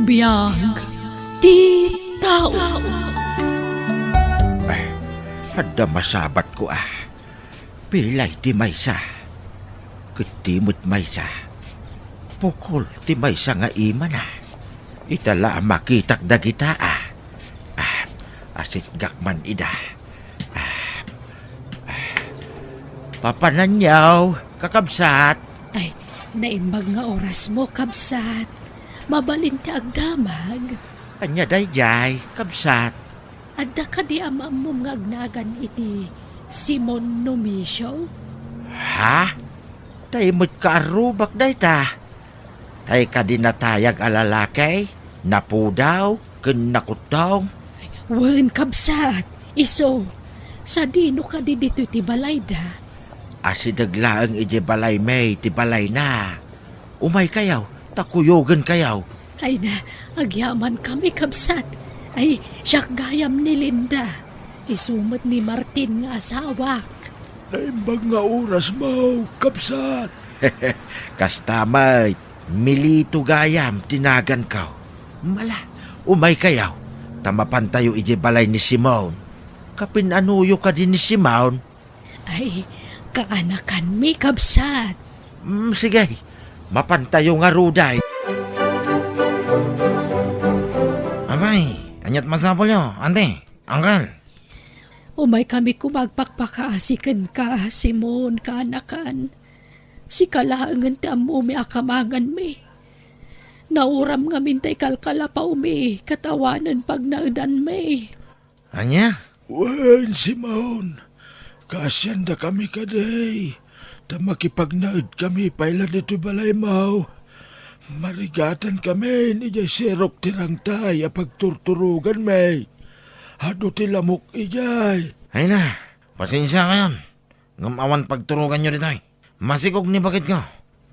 Biyag ti tao. Ada masabat ko Pilay ti maysa. Kutimot maysa. Pukol ti maysa nga iman Itala makitak dagita Asit gakman ida. Papananyaw, kakabsat. Ay, naimbag nga oras mo, kabsat. Mabalin ti agdamag. Anya dayjay, kabsat. Adda ka di amam mo nga agnagan iti Simon Numisyo? Ha? Tay mo't kaarubak day ta. Tay ka dinatayag alalakay, napudaw, kinakutong. Wen, kabsat. Iso, sa dino ka di dito ti balayda. Asidaglaang ije balay may ti balay na. Umay kayaw, takuyogan kayaw. Ay na, agyaman kami, kabsat. Ay, siyak gayam ni Linda. Isumat ni Martin nga asawak. Naimbag nga oras mo, kapsat. Kastamay, milito gayam, tinagan ka. Mala, umay kayaw. Tamapan tayo ije balay ni Simon. Kapinanuyo ka din ni Simon. Ay, kaanakan mi, kabsat. Sige, mapantayo nga ruday. Abay, anyat masapol yo, ante, angkal. Umay kami kumagpakpakaasikan ka, Simon, kaanakan. Si kalahangan ti ammo mi akamangan mi. Nauram nga mintay kalkala pa umi, katawanan pag naudan mi. Anya? Wen, Simon. Kasyan da kami kaday. Ta makipagnaid kami paila dito balay mo. Marigatan kami ni jay sirok tirang tay pagturturugan may. Hado ti lamok ijay. Ay na, pasensya kayon. Ngamawan pagturugan nyo dito Masikog ni bakit ko.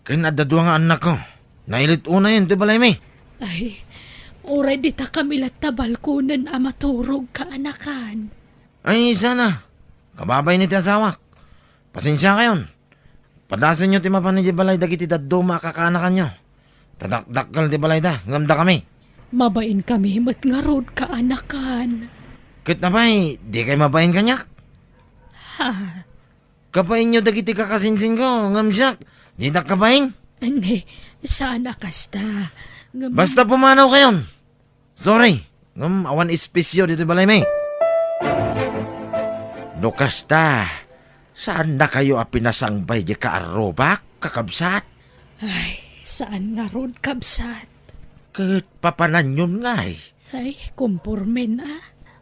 Kinadadwa nga anak ko. Nailit una yun, di balay may. Ay, oray di ta kami latabal kunan amaturog kaanakan. Ay, sana. Kababay ni ti asawak. Pasensya kayon. Padasan nyo ti mapan ni balay dagiti daddo makakanakan nyo. Tadakdakal ti balay da, ngamda kami. Mabain kami mat nga rod kaanakan. Kit na ba'y, di kayo mabayin kanyak? Ha? Kapain nyo dagiti kakasinsin ko, ngamsyak. Di na kapain? Ane, sana kasta. Basta pumanaw kayon. Sorry, awan espesyo dito balay may. No kasta, saan na kayo pinasangbay di kaarobak, kakabsat? Ay, saan nga rod, kabsat? Kat papanan yun nga Ay, kumpurmen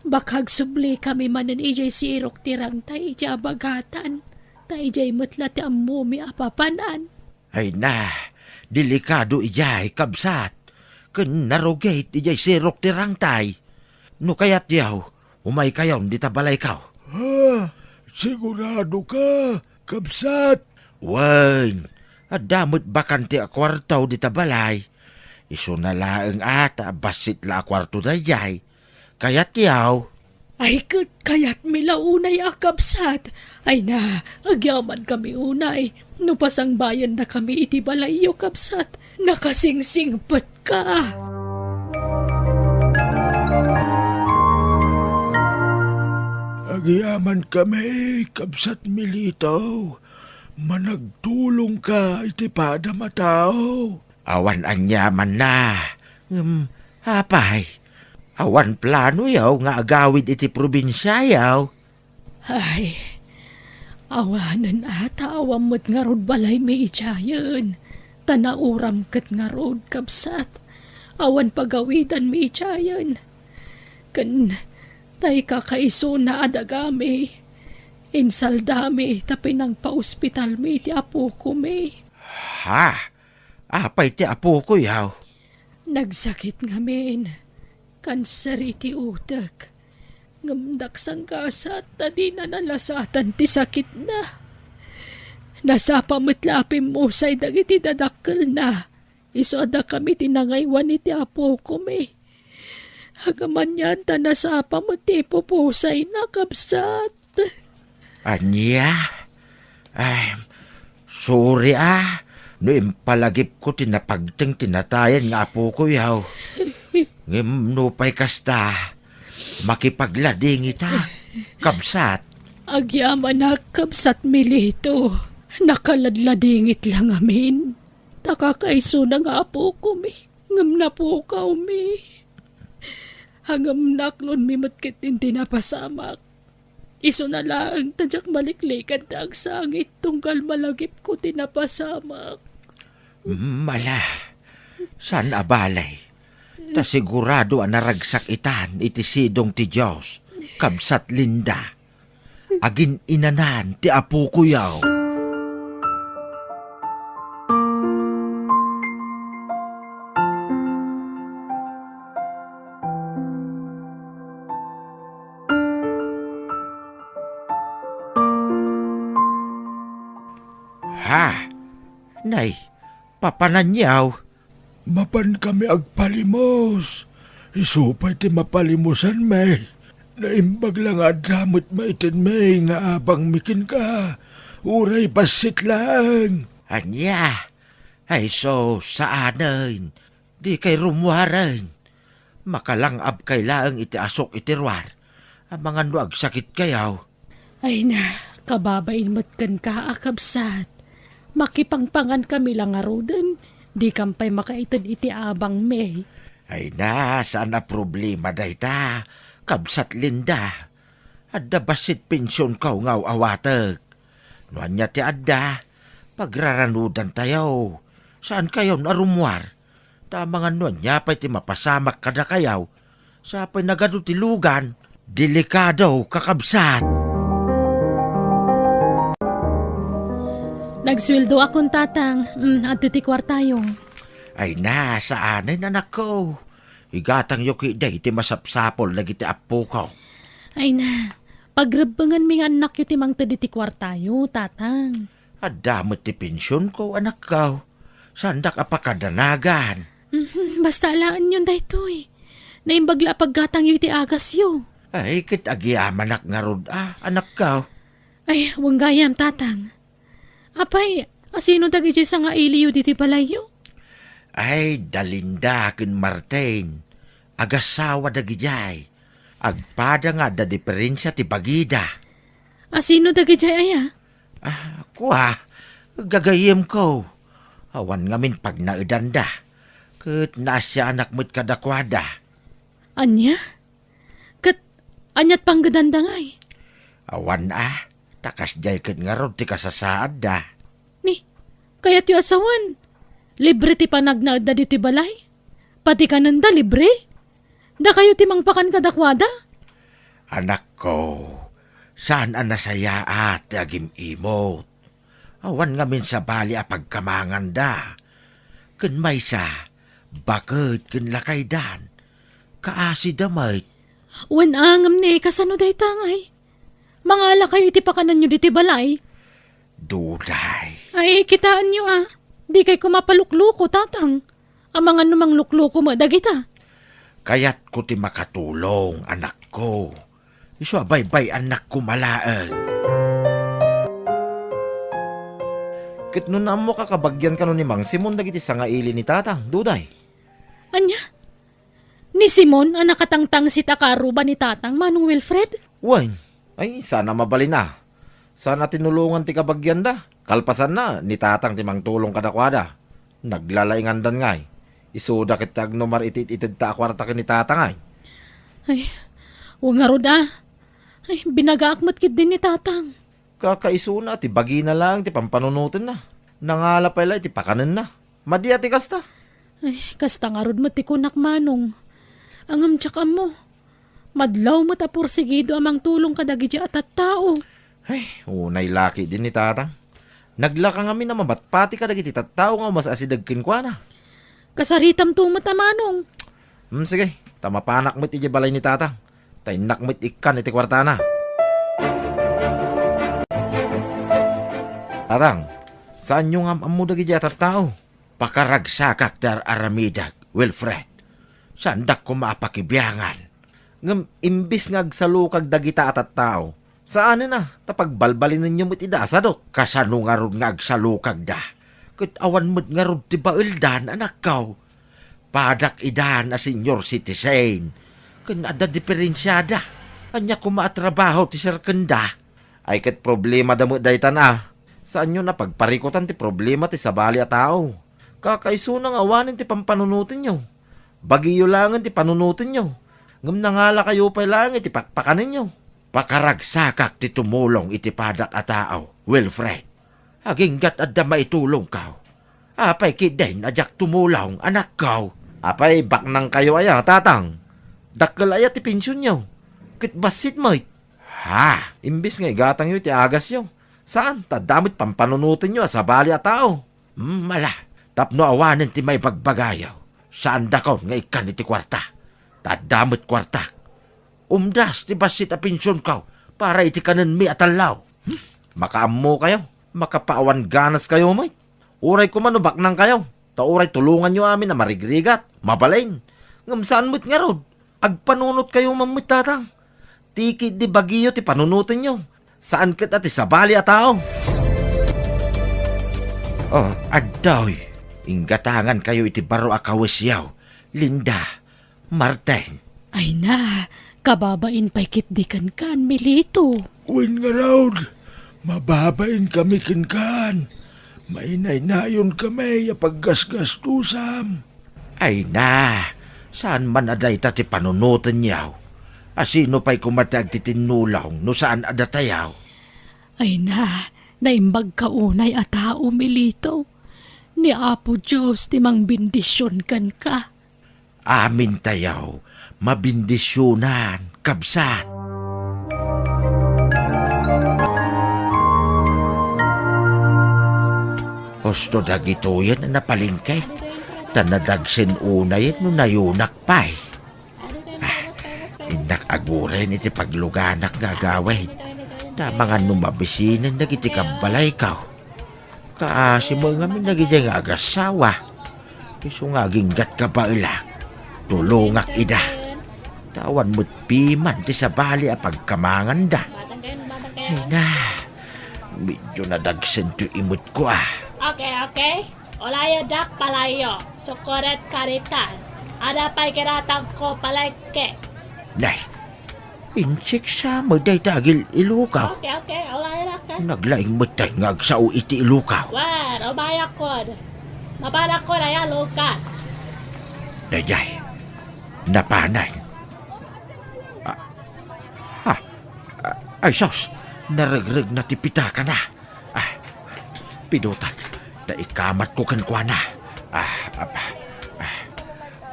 Bakag subli kami manan ijay sirok tirang tay ijay abagatan. Tay ijay matla ti ammo mi apapanan. Ay na, delikado ijay, kabsat. Kun narugate ijay sirok tirang tay. No kayat yaw, umay kayaw di tabalay kaw. Ha? Sigurado ka, kapsat. Wan, adamot bakanti a kwartaw di tabalay. Iso na laeng ata basit la kwarto dayay. Kayat yaw. Ay, kayat milaunay akabsat. Ay na, agyaman kami unay. No pasang bayan na kami iti balayo, kabsat. Nakasingsingpat ka. Agyaman kami, kapsat militaw. Managtulong ka iti padamatao. Awan anyaman na. Hapay. Awan plano yaw nga agawid iti probinsya yaw. Ay, awanan ata awamot nga rod balay may itsayan. Tanauram kat nga rod, kabsat. Awan pagawidan may itsayan. Kan tay kakaiso na adagami. Insaldami tapinang pa-ospital may ti apo ko may. Ha? Apay ti apo ko yaw. Nagsakit ngamin. Kanser iti utak. Ngamdak sang kasat na di na nalasatan ti sakit na. Nasapa matlapim mo say dagiti dadakkel na. Iso ada kami tinangaywan iti apo ko me. Hagaman yan ta nasapa mati pupusay na kabsat. Anya? Ay, sorry No impalagip ko tinapagteng tinatayan nga apo ko yaw. Ngimnupay kasta, makipaglading ita, kabsat. Agyaman na kabsat milito. Nakaladladingit lang amin. Takakaiso na nga po ko mi. Ngam na po ka mi. Hangam naklon mi matkit hindi napasamak. Iso na lang tadyak maliklikan ta ang sangit tunggal malagip ko tinapasamak. Mala, san abalay? Ta sigurado ang naragsak itan iti sidong ti Diyos, kabsat Linda. Agin inanan ti apo ko yaw. Ha? Nay, papananyaw. Mapan kami agpalimos. Isupay ti mapalimusan may. Naimbag lang adamot maitin may nga abang mikin ka. Uray pasit lang. Anya, ay so saanin, di kay rumwaran. Makalangab kay laang iti asok iti ruwar. Ang mga nuag sakit kayaw. Ay na, kababain mo't kan ka akabsat. Makipangpangan kami lang arudan. Di kampay makaitan iti abang may. Ay na, saan na problema dayta? Kabsat Linda. Adda basit pensyon kaw ngaw awatag. Nuan niya ti adda. Pagraranudan tayo. Saan kayo narumwar? Tamang nuan niya pa'y ti mapasamak kada kayaw. Sa pa'y nagadutilugan. Delikado kakabsat. Nagsweldo akong tatang. At ti kwartayo. Ay na, saanin anak ko. Igatang yuki day ti masapsapol lagi ti apo ko. Ay na, pagrebangan mi nga anak yu ti mang ti kwartayo, tatang. Adamot ti pensyon ko anak ko. Sandak apakadanagan. Basta alaan yun daytoy. Naimbagla paggatang yu ti agas yu. Ay, kit agiamanak nga rod anak ko. Ay, wanggayam, tatang. Apay, asino dagi sa nga iliyo diti palayo? Ay, dalinda kin Martin. Agasawa dagi jay. Agpada nga da diferensya ti bagida. Asino dagi aya? Kuha, gagayim ko. Awan ngamin pag naedanda. Kat nasya anak mo't kadakwada. Anya? Kat, anyat pang gadanda ngay. Awan takas jay kat nga rod ti kasasaad da. Ni, kaya ti asawan. Libre ti panagnaad da diti balay? Pati kananda libre? Da kayo ti mangpakan kadakwada? Anak ko, saan ang nasaya at agim imot? Awan ngamin sa bali a pagkamangan da. Kun may sa, bakit kun lakay dan? Kaasi damay. Wen angam ni kasano day tangay? Mangala kayo iti pakanan nyo diti balay? Duday. Ay, kitaan nyo Di kay kumapalukluko, tatang. Ang mga numang lukluko mo, dagita. Kaya't ko ti makatulong, anak ko. Iso abay-bay anak ko malaan. Kit nun na mo kakabagyan ka nun ni Mang Simon dagiti sa nga ili ni tatang, duday. Anya? Ni Simon, ang nakatangtang si takaruba ni tatang, Manong Wilfred? Wan, ay sana mabali na. Sana tinulungan ti kabagyan da. Kalpasan na, ni tatang ti mang tulong kadakwada. Naglalaingan dan ngay. Isuda kit agnomar itid ta akwarta ni tatang ay. Ay, huwag nga rod Ay, binagaakmat kit din ni tatang. Kakaisuna, ti bagi na lang, ti pampanunutin na. Nangala pa ti pakanan na. Madiya ti kasta. Ay, kasta nga rod mo ti kunak Manong. Angam tsaka mo. Madlaw mo ta porsigido amang tulong kadagi at tao. Ay, unay laki din ni tatang. Naglaka kami na mabatpati ka dagiti tattao nga mas asidagkin kwa na. Kasaritam tumat Manong. Sige, tamapanak mo't iti balay ni tatang. Tainak mo't ikan iti kwartana. Tatang, saan nyo nga amu dagiti at tattao? Pakaragsakak dar aramidag, Wilfred. Sandak ko maapakibyangan. Ngam imbis nga agsalukag dagita at tao. Saan na? Tapagbalbalin ninyo mo't idasadot. Kasano nga ron nga agsalukag da. Kat awan mo't nga ron ti baildan, anak ko. Padak idan a senior citizen. Kanada diferensyada. Anya kumaatrabaho ti Sir Kenda. Ay ket problema damo daytan Saan nyo na pagparikutan ti problema ti sabali a tao? Kakaiso nang awanin ti pampanunutin nyo. Bagiyo langan ti panunutin nyo. Ngam nangala kayo pa lang iti pakpakanin nyo. Pakaragsakak ti tumulong iti padak a tao, Wilfred. Aginggat adda maitulong kaw. Apay kidain ajak tumulong anak kaw. Apay baknang kayo tatang. Dakkel ti pensyon nyo. Kit basit mo. Ha? Imbis nga igatang yo ti agas yo. Saan? Tadamit pampanunutin nyo sa bali at tao. Mala, tapno awanin ti may bagbagayaw. Saan dakon nga ikan iti kwarta? Tadamit kwarta. Umdas ti basit a pensyon kaw para iti kanan mi atalaw. Makaammo kayo. Makapaawan ganas kayo, mate. Uray ko manubak nang kayo. Tauray tulungan nyo amin na marigrigat, mabalain. Ngam saan mo't nga rod? Agpanunot kayo mamit tatang. Tiki di bagiyo ti panunutin nyo. Saan kat ati sabali a tao? Oh, addaw. Inggatangan kayo iti baro akawasyaw. Linda, Martin. Ay na, kababain pa'y kitdikan kan, Milito. Wen nga raud, mababain kami kinkan. Mainay-nayon kami paggasgastusam. Ay na, saan man aday ti panunutin yaw? Asino pa'y kumatag ti tinulong no saan adatayaw? Ay na, naimbag kaunay a tao, Milito. Ni Apo Diyos ti mang bindisyon kan ka. Amin tayaw, mabindisyonan, kabsat. Gusto dagito yan na napalingkay. Tanadagsin unay no nayunak pa'y. Inak aguren iti pagluganak nga gawin. Na mga numabisinan nagiti kabalay kaw. Kaasi mo nga min nagiti nga agasawa. Iso nga ginggat ka ba ilak. Tulungak ida. Tawan mo't piman ti sabali a pagkamangan da. Ay na, medyo nadagsin to imot ko Okay. Olayo dak palayo. Sukuret karitan. Ada pa'y kiratang ko palike. Nay, insik sa maday tagil ilukaw. Okay. Olayo dak ka. Naglaing matay nga agsao iti ilukaw. Wan, obayak ko. Mabanak ko na yan, luka. Dayay, napanay. Ay sos, naragrag na tipita ka na. Pinutag, naikamat ko kankwa na.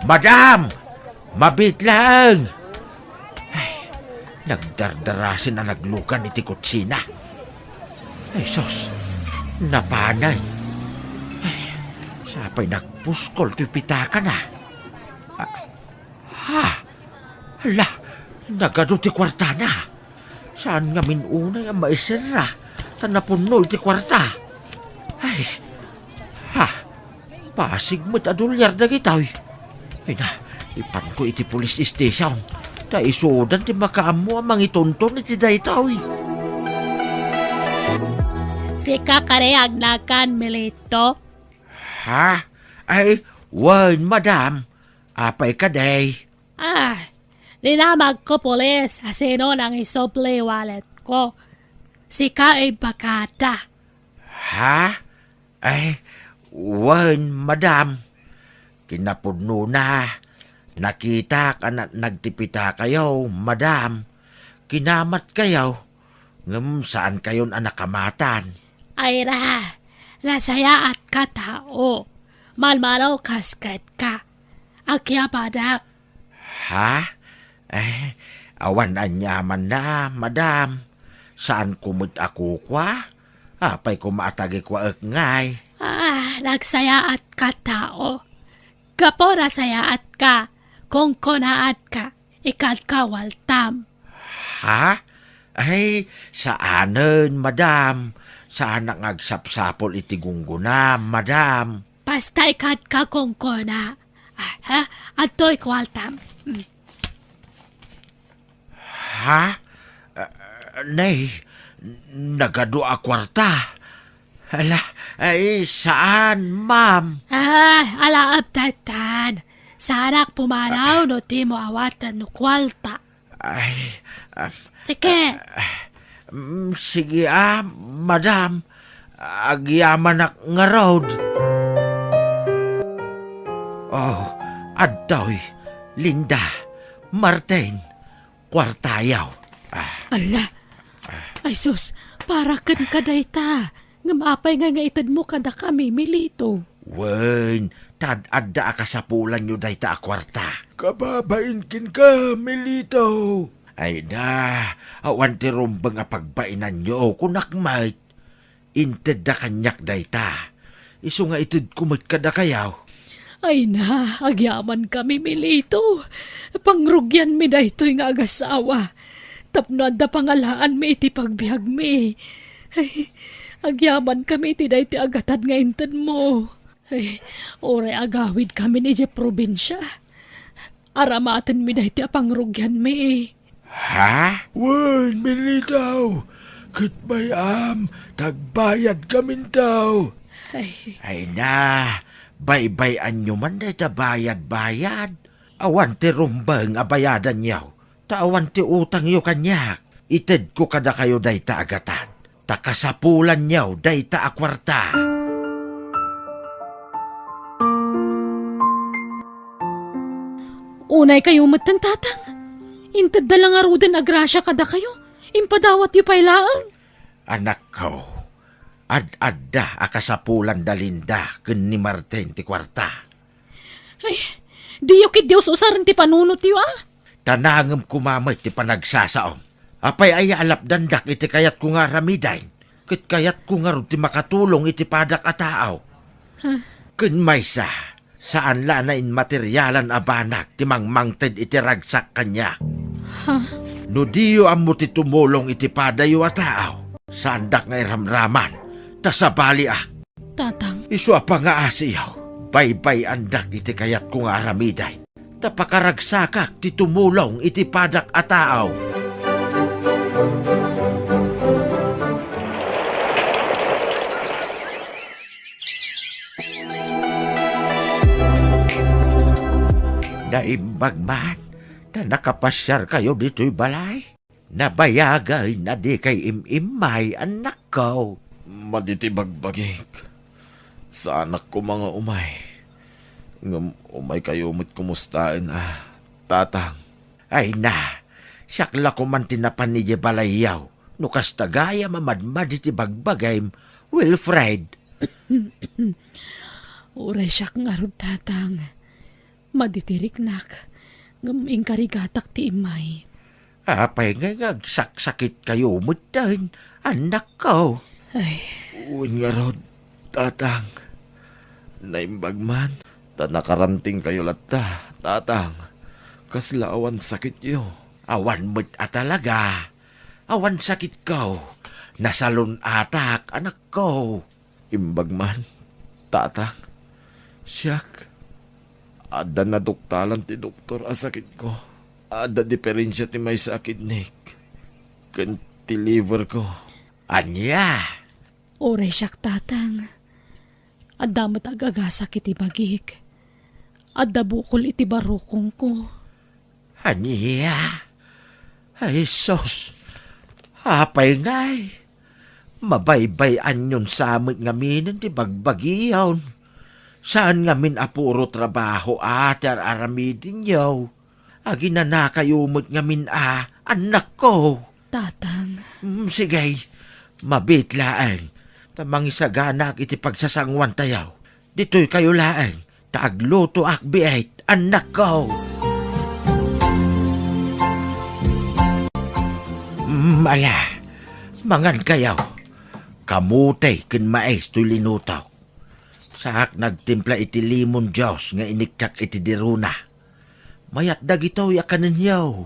Madam! Mabit lang! Ay, nagdardarasin na naglukan iti kutsina. Ay sos, napanay. Ay, sapay nagpuskol tipita ka na. Hala, nagado ti kwarta na. Saan nga minunay ang maisira? Saan napuno ti kwarta? Ay, pasig mo't adulyar na gitaw. Ay na, ipan ko iti police station. Ta isudan ti makaamo ang mangitonton iti daytaw. Si kakareyag na kan, Milito. Ha? Ay, wan, madam. Apay ka day. Dinamag ko polis asino nang isople wallet ko. Si ka ay bakata. Ha? Ay, wan, madam. Kinapudno na. Nakita ka na nagtipita kayo, madam. Kinamat kayo. Ngam saan kayon anakamatan? Ay nasaya at katao. Malmalaw kaskat ka. Akya badak. Ha? Eh, awan anyaman na, madam. Saan kumut ako kwa? Apay kumatagi kwa ngay. Nagsaya at katao. Kapo nasaya at ka. Kung konaat ka, ikat ka waltam. Ha? Ay, saanen, madam? Saan ang agsapsapol iti gungguna, madam? Basta ikat ka kung kona. Ato'y kwaltam. Ha? Nay, nagado a kwarta. Ala, ay, saan, ma'am? Alaap tatan. Sarak pumanaw no ti mo awatan no kwalta. Ay, Sige, sige madam. Agyaman nga road. Oh, adtoy, Linda, Martin, kwartayaw. Ala, ay sus, para kan kaday ta. Ngamapay nga itad mo kada kami, Milito. Wen, tad-adda ka sa pulan nyo day ta kwarta. Kababainkin ka, Milito. Ay na, awan ti rumbang pagbainan nyo, kunakmait. Inted da kanyak day ta. Iso nga itid kumit kada kayaw. Ay na, agyaman kami, Milito. Pangrugyan mi da ito'y nga agasawa. Tapno da pangalaan mi iti pagbiag mi. Ay, agyaman kami iti da iti agatad nga inted mo. Ay, oray agawid kami ni je probinsya. Aramaten mi da iti pangrugyan mi. Ha? Wen, Milito. Kitbayam, tagbayad kamin daw. Ay na, baybayan nyo man day ta bayad-bayad. Awan ti rumbang abayadan yaw. Ta awan ti utang yo kanyak. Ited ko kada kayo day ta agatan. Ta kasapulan yaw day ta akwarta. Unay kayo matan tatang. Intad da lang arudan agrasya kada kayo. Impadawat yu pailaan. Anak ko, ad-adda akasapulan da Linda ken ni Martin ti kwarta. Ay, di yu kid Diyos usaran ti panunot yu Tanangem kumamay ti panagsasaom. Apay ay alap dandak iti kayat ko nga ramidain. Ket kayat ko nga ron ti makatulong iti padak a taaw. Ken maysa, saan la na in materyalan a banak ti mangmangted iti ragsak kanyak. No diyo amo ti tumulong iti padayo a taaw. Sandak nga iramraman, tasabaliak. Tatang, Isu pa nga asiyaw, baybay andak iti kayat ko nga aramiday. Tapakaragsakak ti tumulong iti padak a taaw. Naimbag man, na nakapasyar kayo dito'y balay. Nabayagay na di kay imimay anak ko. Maditibagbagik. Sa anak ko mga umay. Ngam umay kayo mo't kumustain tatang. Ay na, siyakla ko man tinapan ni balayaw. No kastagaya mamadmad iti bagbagay, Wilfred. uray siyak nga rod tatang. Maditirik nak. Ngaming karigatak ti imay. Apay nga ngagsaksakit kayo mutan, anak ko. Ay, Uwin nga rod, tatang. Naimbag man. Nakaranting kayo latta, tatang. Kaslaawan sakit yo. Awan mo't talaga. Awan sakit ko. Nasalon atak, anak ko. Imbag man, tatang. Siyak. Ada na doktalan ti doktor sakit ko. Ada diferensya ti may sakit nik. Kan ti liver ko. Anya? uray siyak tatang. Adamat agagasak iti bagik. Adda bukol iti barukong ko. Anya? Ay, sos. Apay ngay. Mabaybay anyon sa amin ngamin ti bagbagiyaw. Saan ngamin apuro trabaho aramidin yaw. Agi na nakayumot ngamin anak ko. Tatang, Sige, mabitlaan. Tamang isaganak iti pagsasangwan tayaw. Dito'y kayo laang. Taagluto akbiait, anak ko. Ala, mangan kayaw. Kamutay ken mais to'y linutaw. Saak nagtimpla iti limon Diyos nga inikak iti diruna. Mayat dagitaw yakanin yaw.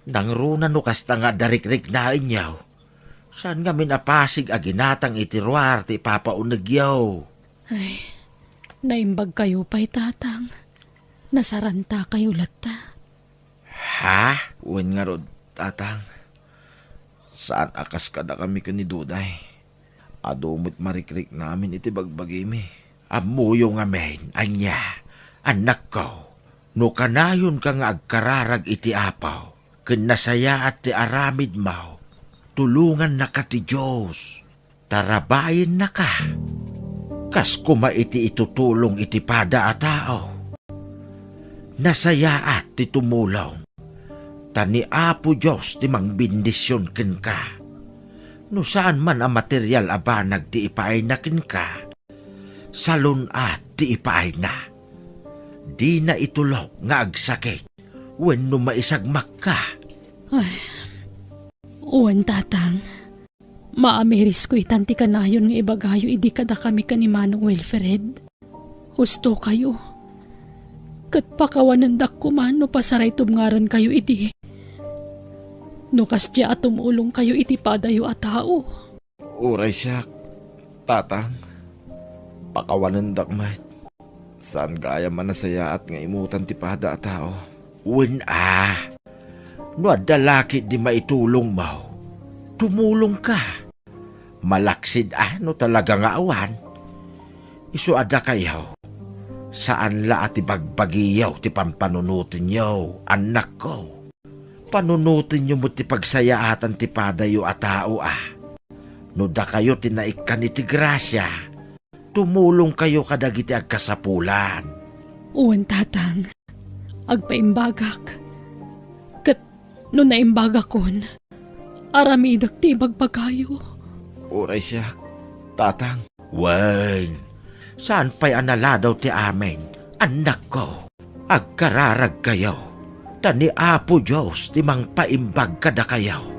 Nang runa no kasta nga darikrik na inyaw. Saan nga minapasig aginatang iti ruar ti papaunag yaw. ay, naimbag kayo pa'y tatang. Nasaranta kayo latta. Ha? Uwin nga rod, tatang. Saan akas kada kami kaniduday? Adumot marikrik namin iti bagbagimi. Amuyo nga men, anya, anak ko. No kanayon ka nga agkararag iti apaw, ken nasaya at ti aramid maw, tulungan na ka ti Diyos, tarabayin na ka. Kas kuma iti itutulong iti pada a tao. Nasaya at ti tumulong, tani Apo Diyos ti mangbindisyon ken ka. No saan man ang material a banag ti ipaay na ken ka, salon at ti ipaay na. Di na itulok nga agsakit, wenno maisagmak ka. Uwan tatang, maamiris ko itanti kanayon nga ibagayo idi kada kami kanimanong Wilfred. Husto kayo. Kat pakawanandak ko man no pasaray tumngaran kayo idi. No kasya at tumulong kayo iti padayo at tao. Uray siya, tatang. Pakawanandak mat. Saan gaya man nasaya at nga imutan ti pada a tao? Wen no adalaki di maitulong mo, tumulong ka. Malaksid no talaga nga awan. Isu ada kayo, saan la at ibagbagiyaw ti pampanunutin niyo, anak ko. Panunutin niyo mo ti pagsayaatan ti padayo a tao No da kayo tinaikan iti grasya, tumulong kayo kadagiti agkasapulan. Uwan tatang, agpaimbagak. Kat no naimbagak kon, aramidak ti bagpagayo. Uray siya, tatang. Wen, saan pa'y analadaw ti amin, anak ko? Agkararag kayo, tani Apo Diyos ti mang paimbag kada kayo.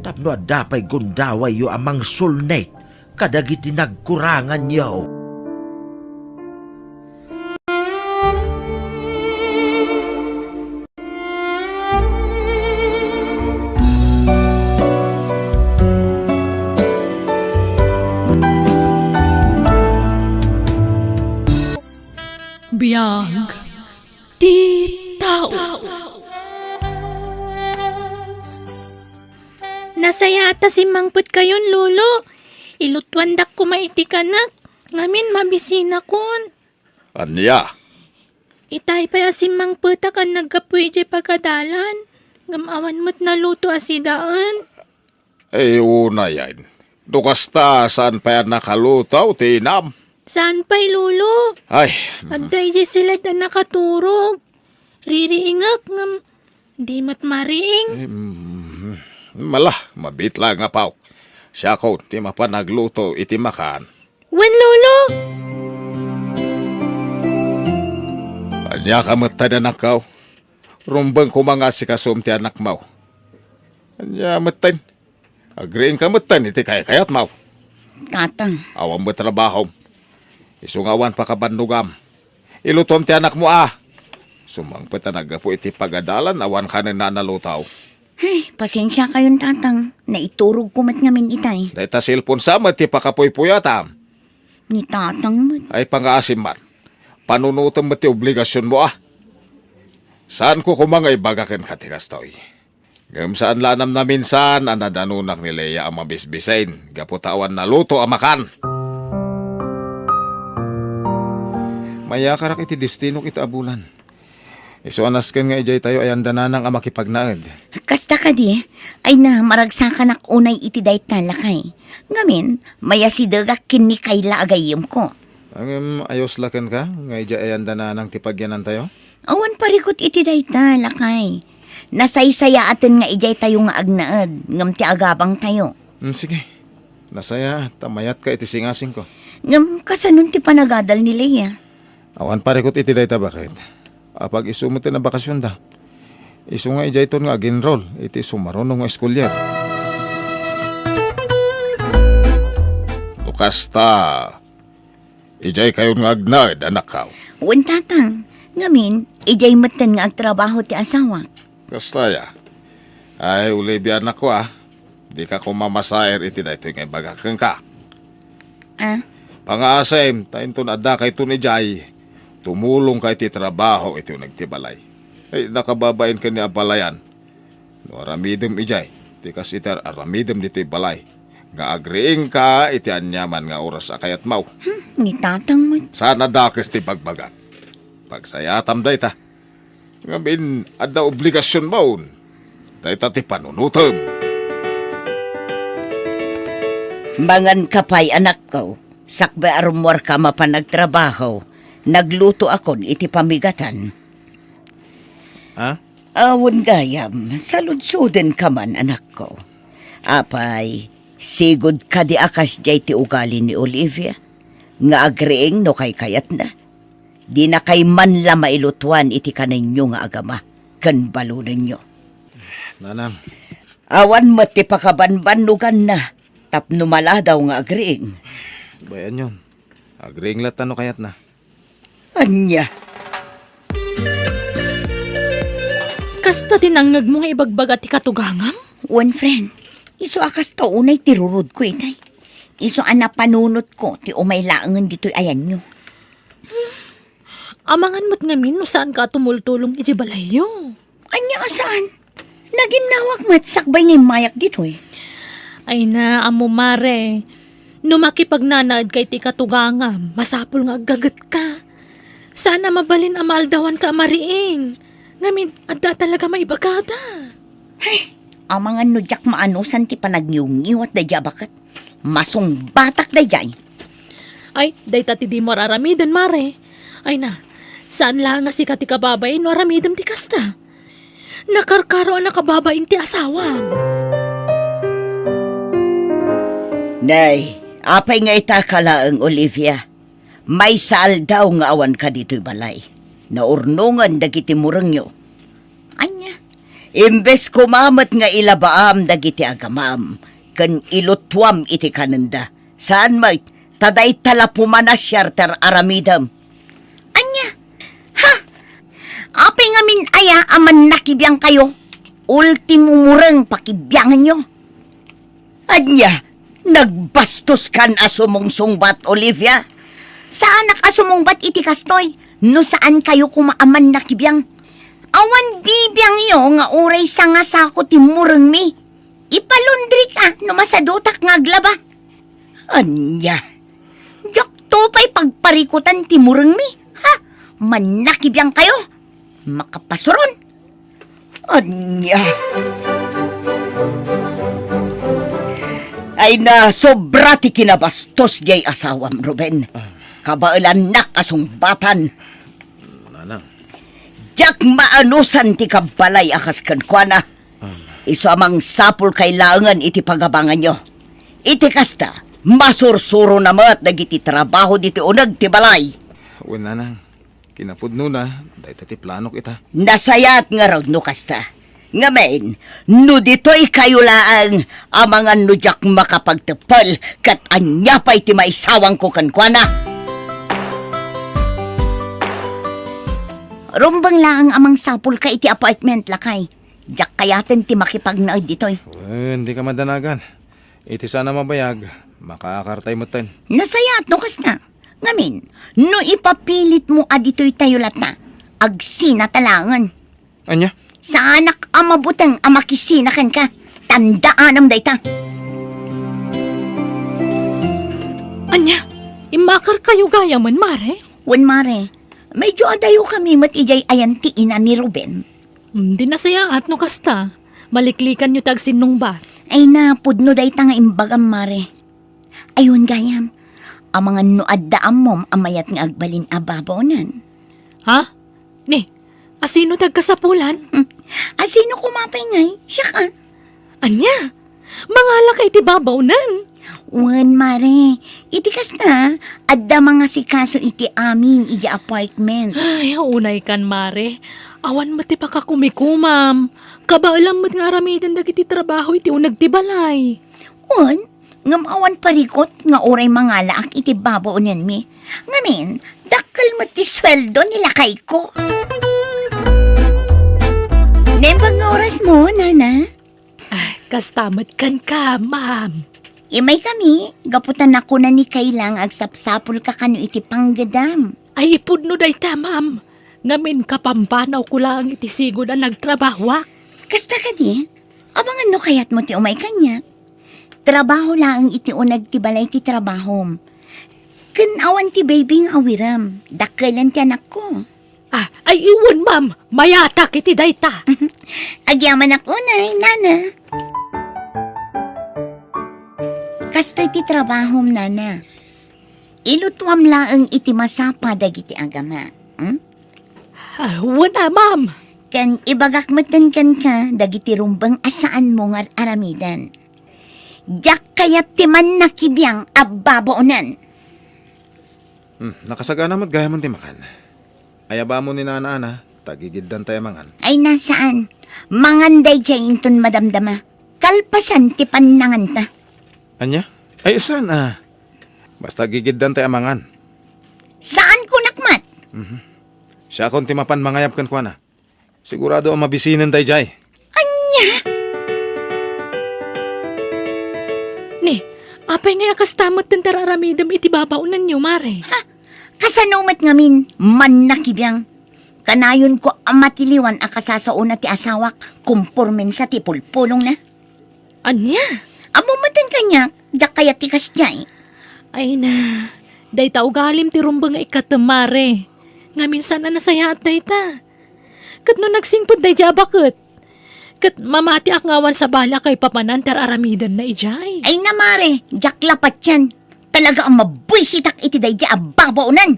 Tapno adapay gundaway yo amang sulnet, kadagiti nagkurangan yo. Biyag ti tao. Nasaya ata si mangput kayon, lolo. Ilutwandak ko maiti kanak. Ngamin mabisina kon. Anya? Itay pa asim mangputa kan nagkapuy di pagkadalan. Gamawan mo't naluto asidaan. Una yan. Dukasta saan pa yan nakalutaw, tinam? Saan pa'y lolo? Ay, Agday di sila na nakaturog. Ririingak ngam. Di mat mariing. mabit lang nga paw. Siya ko, ti mapanagluto iti makan. Wan lolo! Anya ka matad anak kaw. Rumbang ko mga sikasum ti anak maw. Anya matan. Agriin ka matan iti kaya-kayat maw. Tatang, Awang mo trabaho. Isungawan pa ka bandugam. Ilutom ti anak mo Sumang patanaga po iti pagadalan awan ka na nanalutaw. ay, pasensya kayon tatang. Naiturog ko mat ngamin itay. Dahil ta silpon sa ti pakapoy-puyatam. Ni tatang mat. Ay pangaasim man. Panunutom mo ti obligasyon mo Saan ko kumangay bagakin katikastoy? Gam saan lanam na minsan anadanunak ni Leia ang mabisbisain. Gaputawan na luto ang makan. Maya karak iti destinok iti abulan. Isuanas ken nga ijay tayo ayan dananang ang makipagnaed. Kasta ka di, ay na maragsakan ak unay iti day talakay. Ngamin, maya si dagak kini kayla agayim ko. Ayos laken ka nga ijay ayan dananang tipagyanan tayo? Awan parikot iti day talakay. Nasaysaya atin nga ijay tayo nga agnaed, ngam ti agabang tayo. Sige, nasaya tamayat ka iti singasing ko. Ngam kasanon ti panagadal ni Leia. Awan parikot iti day ta bakit? Apag isumot na bakasyon da. Isu nga ijay ton nga ginroll, iti sumaronong nga eskulyer. Lukasta, ijay kayon nga agnaed anak kaw. Wan tatang, ngamin, ijay matan nga agtrabaho ti asawa. Kastaya, ay ulibya anak ko Di ka kumamasayer iti da ito nga bagakang ka. Pangasem, tayo ton adda kay ton ijay. Tumulong kay ti trabaho iti nagtibalay. Ay nakababain ka ni abalayan. No aramidem ijay. Ti kasiter aramidem diti balay. Nga agriing ka iti anyaman nga oras akayat maw. Ni tatang mat. Sana dakes ti pagbagat. Pagsayatam day ta. Ngamin, ada obligasyon maun. Dahil tati panunutom. Mangan kapay anak ko, sakbe arumwar ka mapanagtrabaho, nagluto akon iti pamigatan. Ha? Awon gayam, saludsuden ka man anak ko. Apay, sigod ka di akas jay ti ugali ni Olivia, nga agreeng no kay kayat na. Di na kay man la mailutuan iti kaninyo nga agama, kan balunan nyo. Nanang, Awan mati pakabanbanugan na, tapno maladaw nga agreeng. bayan yun. Agreeng latan no kayat na. Anya, Kasta tinangag mo nga ibagbag at ikatugangam? one friend, iso akas to unay tirurod ko itay. Iso anapanunot ko, ti umaylaangan dito'y ayan nyo. Amangan mo't ngamin no saan ka tumultulong iti balayo. Anya asaan? Naginawak mat sakbay ngay mayak dito'y. Ay na, amo mare. No makipagnanaad kay ti katugangam, masapul nga agagat ka. Sana mabalin amaldawan ka mariing. Ngamin, adda talaga maibagada. Amangan no jak maanusan ti panagniw-ngiw at dadya bakat. Masong batak dayay. Ay, day tati di mo araramidan mare. Ay na, saan lang nga si kati kababay no aramidam ti kasta? Nakarkaro ang nakababain ti asawam. Nay, apay nga itakalaang Olivia. May saal daw nga awan ka dito'y balay. Naurnungan dagiti murang nyo. Anya, imbes kumamat nga ilabaam dagiti agamam, kan ilutwam iti kananda. Saan may taday tala pumanasyar ter aramidam. Anya, ha? Apay nga min aya aman nakibiyang kayo. Ultimo murang pakibyangan nyo. Anya, nagbastos kan asumong sungbat, Olivia. Saan nakasumungbat iti kastoy? No saan kayo kumaaman nakibiyang? Awan bibiyang yo nga uray sa nga sako ti murang mi. Ipalundri ka no masadutak nga aglaba. Anya, jak to pa'y pagparikutan ti murang mi. Ha? Manakibiyang kayo? Makapasuron? Anya. Ay na, sobra ti kinabastos jay asawam, Ruben. Kabailan nak asumbatan. Nanang, Jak maanusan ti kabalay akas kankwana. Iso amang sapul kailangan iti pagabangan nyo. Iti kasta, masursuro na mat nagiti trabaho diti unag ti balay. uwan nanang. Kinapudno na, dahil tati plano kita. Nasayat nga raw no kasta. Ngamen, no dito'y kayo laang amangan no jak makapagtepal kat anya pa'y ti maisawang ko kankwana. Rumbang laang amang sapul ka iti apartment lakay. Jak kayaten ti makipagnaid dito'y. Hindi ka madanagan. Iti sana mabayag, makakartay mo ten. Nasayat no kasta. Ngamin, no ipapilit mo adito'y tayo lata, agsina talangan. Anya? Sa anak amabutang amakisinakan ka, tandaanam dayta. Anya, imakar kayo gaya man mare? Wan mare, medyo adayo kami matijay ayan ti ina ni Ruben. Di nasaya at no kasta. Maliklikan nyo tag sinong ba? Ay na, pudno dayta nga imbagam mare. Ayun gayam, amangan no addaam mom amayat nga agbalin ababonan. Ha? Ni, asino tag kasapulan? Asino kumapay ngay? Siya ka. Anya, mangala kay ti babaw nan. Wan mare, iti kasta, adda mga sikaso iti amin iti apartment. Ay, unay kan mare. Awan mati pa ka kumikumam. Kabaalam mat nga aramidan dagiti trabaho iti unag ti balay. Wan, ngamawan parikot nga oray mga laak iti babaunan mi. Ngamin, dakkel mo ti sweldo nila kay ko. Nembang oras mo, nana? Kastamat kan ka, ma'am. Imay kami, gaputan ako na ni kailang agsapsapul ka kano iti panggadam. Ay ipudno day ta, ma'am. Ngamin kapampanaw ko lang iti sigod ang nagtrabaho. Kasta ka di? Abangan no kayat mo ti umay kanya. Trabaho lang iti unag ti balay ti trabahom. Kanawan ti baby nga awiram. Dakkelan ti anak ko. Ay iwan, ma'am. Mayata kiti dayta. Agyaman ako, nay, nana. Kastoy ti trabahom, nana. Ilutwam laang iti masapa dagiti agama. Wala, ma'am. Kan ibagakmatan kan ka dagiti rumbang asaan mo nga aramidan. Diyak kayat timan nakibiyang abbaboonan. Nakasagana mo't gaya mo ti makan. Ayaba mo ni nana, tagigiddan tayo mangan. Ay nasaan? Manganday dyan inton madamdama. Kalpasan ti panangan ta. Anya? Ay saan Basta gigiddan tayo mangan. Saan ko nakmat? Siya akong timapan mangayap kan kwa na. Sigurado ang mabisinan tayo jay. Ni, apay nga kastamot ng tararamidam iti babaunan niyo, mare. Kasanumat ngamin, man nakibiyang. Kanayon ko amatiliwan akasasauna ti asawak kumpurmen sa ti pulpulong na. Anya? Amumatan kanya, dak kaya ti kasjay. Ay na, day tao galim ti rumbang nga ikatamare. Nga minsan na nasaya at day ta. Kat no nagsingpod day jabakot. Kat mamati ak ngawan sa bala kay papanan tararamidan na ijay. Ay namare, jak lapat yan. Talaga ang mabuisitak iti day di ababaunan.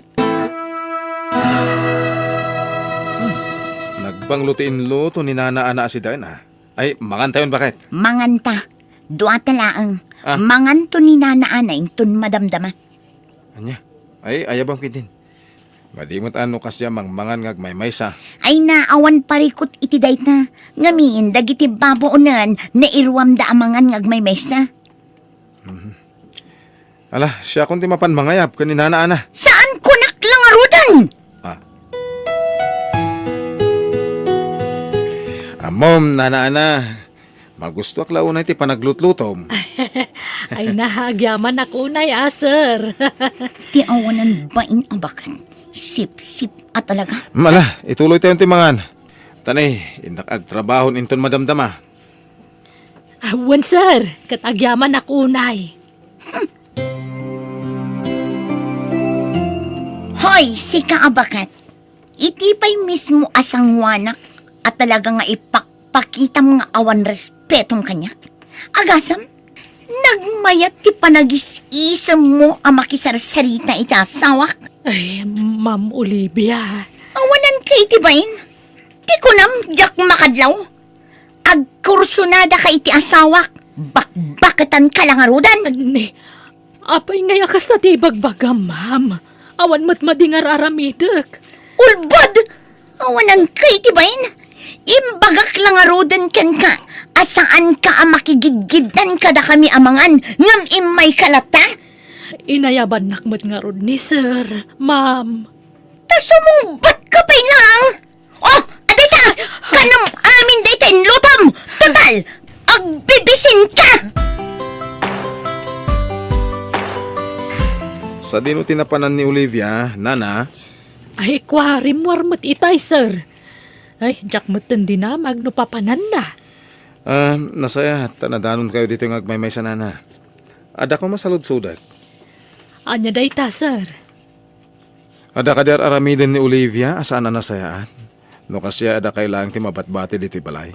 Nagbanglutiin luto ni nana si Dana. Ay, mangan tayon bakit? Manganta, duata laang. Ah. Manganto ni nanaana inton madamdama. Anya? Ay, ayabang kitin. Madimot ano kasya mangan ngag may maysa. Ay naawan parikot iti day na. Ngamiin, dagiti babaunan na irwam da amangan ngagmay mesa. Ala, siya kung timapan mangayap kan ni nana. Saan ko naklangarudan? Mom, nana. Magusto ak launay ti panaglutlutom. Ay nahagyaman ako na sir. Ti awanan bain abakan. Sip-sip at talaga. Mala, ituloy tayo ti mangan. Tanay, indak ag trabahon inton madamdama. Awan sir, katagyaman ako unay. Hoy, si kaabakat. Itipay mismo asang wanak at talaga nga ipakpakita mga awan respetong kanya. Agasam, nagmayat ti panagis-isam mo ang makisarsarita iti asawak. Ay, Ma'am Olivia. Awanan kay iti bain. Ti kunam, jak makadlaw. Agkursunada ka iti asawak. Bakbakatan ka lang arudan. Ani, apay nga yakas na ti bagbaga, ma'am. Awan mo't madingar aramidak. Ulbod! Awanan kay iti bain. Imbagak lang arudan ken ka. Asaan ka ang makigidgidan kada kami amangan. Ngam imay kalata. Inayaban nakmat nga rod ni sir, ma'am. Tasumungbat ka pa lang. Oh, adita! Kanam amin dayta inlutom. Total, agbibisin ka! Sa dino tinapanan ni Olivia, nana, Ay, kwarim warmat itay, sir. Ay, jakmat din na, magno papanan na. nasaya, tanadanon kayo dito yung agmay sa nana. Ada ko masalud-sudat. Anya day ta, sir. Ada ka der aramiden ni Olivia, asaan na nasayaan? No kasya ada kailangang ti mabatbati dito balay.